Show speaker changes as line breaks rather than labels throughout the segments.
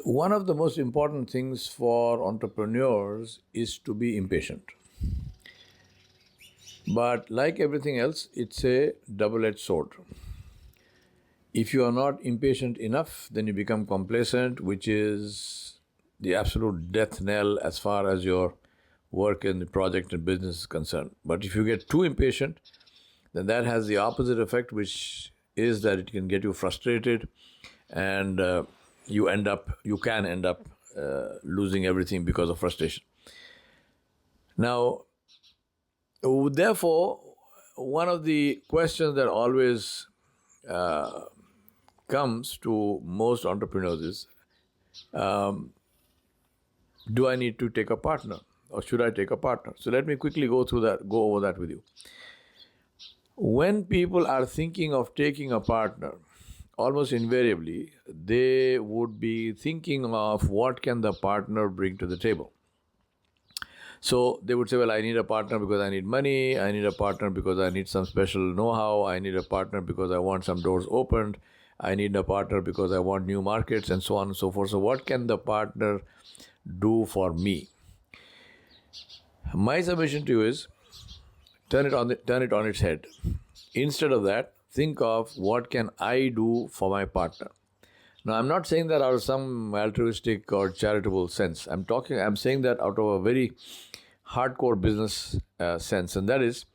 One of the most important things for entrepreneurs is to be impatient. But like everything else, it's a double edged sword. If you are not impatient enough, then you become complacent, which is the absolute death knell as far as your work and the project and business is concerned. But if you get too impatient, then that has the opposite effect, which is that it can get you frustrated and you can end up losing everything because of frustration. Now, therefore, one of the questions that always comes to most entrepreneurs is, do I need to take a partner or should I take a partner? So let me quickly go over that with you. When people are thinking of taking a partner, almost invariably, they would be thinking of what can the partner bring to the table. So they would say, well, I need a partner because I need money. I need a partner because I need some special know-how. I need a partner because I want some doors opened. I need a partner because I want new markets and so on and so forth. So what can the partner do for me? My submission to you is turn it on its head. Instead of that, think of what can I do for my partner. Now, I'm not saying that out of some altruistic or charitable sense. I'm saying that out of a very hardcore business sense, and that is,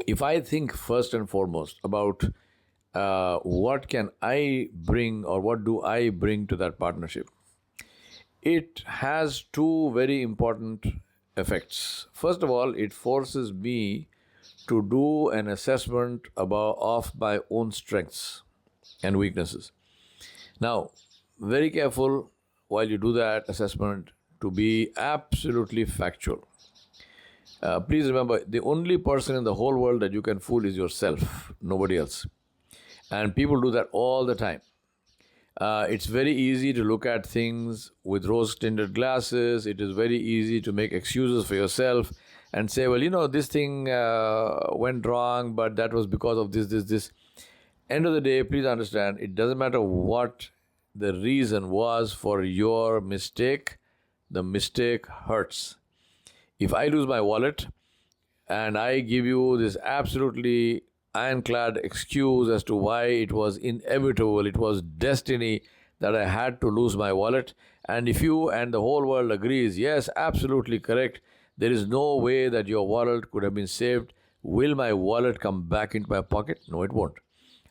if I think first and foremost about what can I bring or what do I bring to that partnership, it has two very important effects. First of all, it forces me to do an assessment of my own strengths and weaknesses. Now, very careful while you do that assessment to be absolutely factual. Please remember, the only person in the whole world that you can fool is yourself, nobody else. And people do that all the time. It's very easy to look at things with rose-tinted glasses. It is very easy to make excuses for yourself and say, well, this thing went wrong, but that was because of this. End of the day, please understand, it doesn't matter what the reason was for your mistake, the mistake hurts. If I lose my wallet and I give you this absolutely ironclad excuse as to why it was inevitable, it was destiny that I had to lose my wallet, and if you and the whole world agrees, yes, absolutely correct, there is no way that your wallet could have been saved, will my wallet come back into my pocket? No, it won't.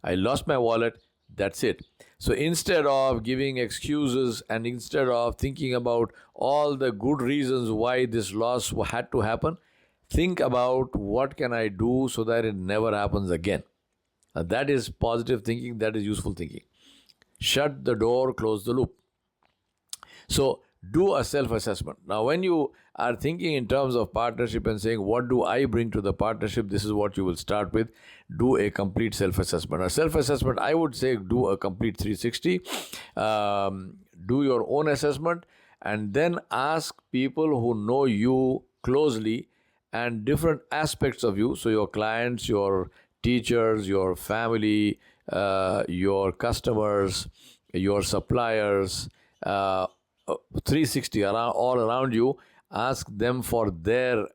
I lost my wallet, that's it. So instead of giving excuses and instead of thinking about all the good reasons why this loss had to happen, think about what can I do so that it never happens again. That is positive thinking, that is useful thinking. Shut the door, close the loop. So do a self-assessment. Now, when you are thinking in terms of partnership and saying, what do I bring to the partnership? This is what you will start with. Do a complete self-assessment. A self-assessment, I would say, do a complete 360. Do your own assessment and then ask people who know you closely and different aspects of you. So your clients, your teachers, your family, your customers, your suppliers, 360 all around you, ask them for their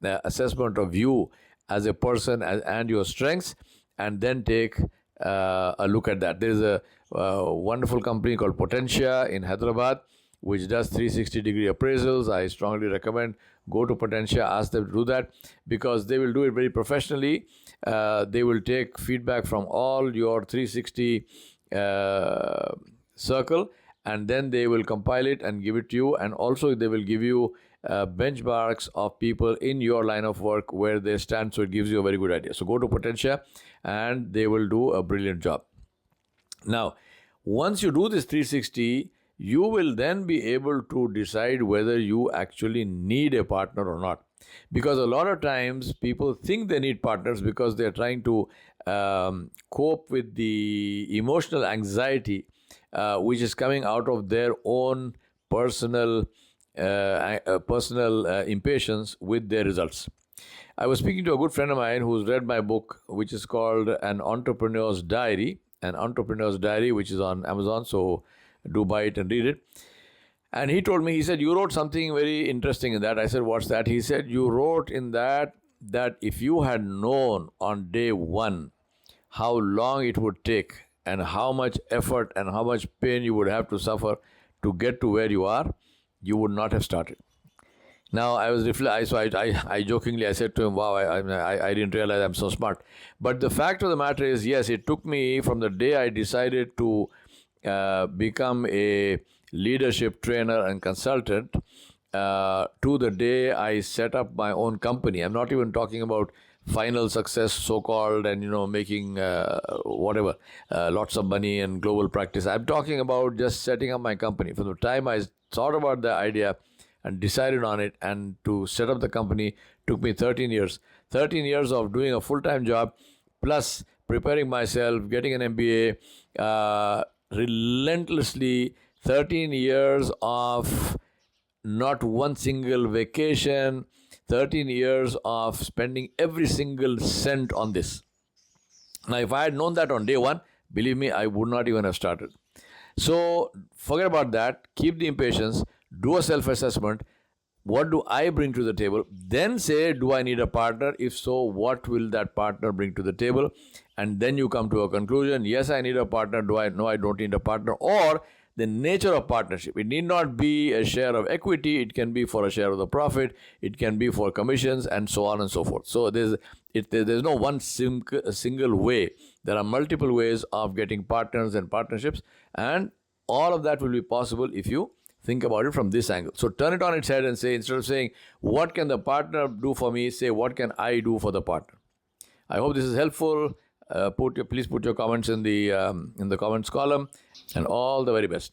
assessment of you as a person and your strengths, and then take a look at that. There is a wonderful company called Potentia in Hyderabad which does 360-degree appraisals. I strongly recommend go to Potentia, ask them to do that because they will do it very professionally. They will take feedback from all your 360 circle, and then they will compile it and give it to you. And also they will give you benchmarks of people in your line of work where they stand. So it gives you a very good idea. So go to Potentia and they will do a brilliant job. Now, once you do this 360, you will then be able to decide whether you actually need a partner or not. Because a lot of times people think they need partners because they are trying to cope with the emotional anxiety which is coming out of their own personal impatience with their results. I was speaking to a good friend of mine who's read my book, which is called An Entrepreneur's Diary, which is on Amazon. So do buy it and read it. And he told me, he said, you wrote something very interesting in that. I said, what's that? He said, you wrote in that if you had known on day one how long it would take and how much effort and how much pain you would have to suffer to get to where you are, you would not have started. Now, I jokingly, I said to him, wow, I didn't realize I'm so smart. But the fact of the matter is, yes, it took me from the day I decided to become a leadership trainer and consultant to the day I set up my own company. I'm not even talking about final success, so-called, and making lots of money and global practice. I'm talking about just setting up my company. From the time I thought about the idea and decided on it and to set up the company took me 13 years. 13 years of doing a full-time job, plus preparing myself, getting an MBA, relentlessly 13 years of not one single vacation, 13 years of spending every single cent on this. Now, if I had known that on day one, believe me, I would not even have started. So forget about that. Keep the impatience. Do a self-assessment. What do I bring to the table? Then say, do I need a partner? If so, what will that partner bring to the table? And then you come to a conclusion. Yes, I need a partner. No, I don't need a partner. Or the nature of partnership. It need not be a share of equity. It can be for a share of the profit. It can be for commissions and so on and so forth. So there's no one single way. There are multiple ways of getting partners and partnerships. And all of that will be possible if you think about it from this angle. So turn it on its head and say, instead of saying, what can the partner do for me? Say, what can I do for the partner? I hope this is helpful. Please put your comments in the comments column, and all the very best.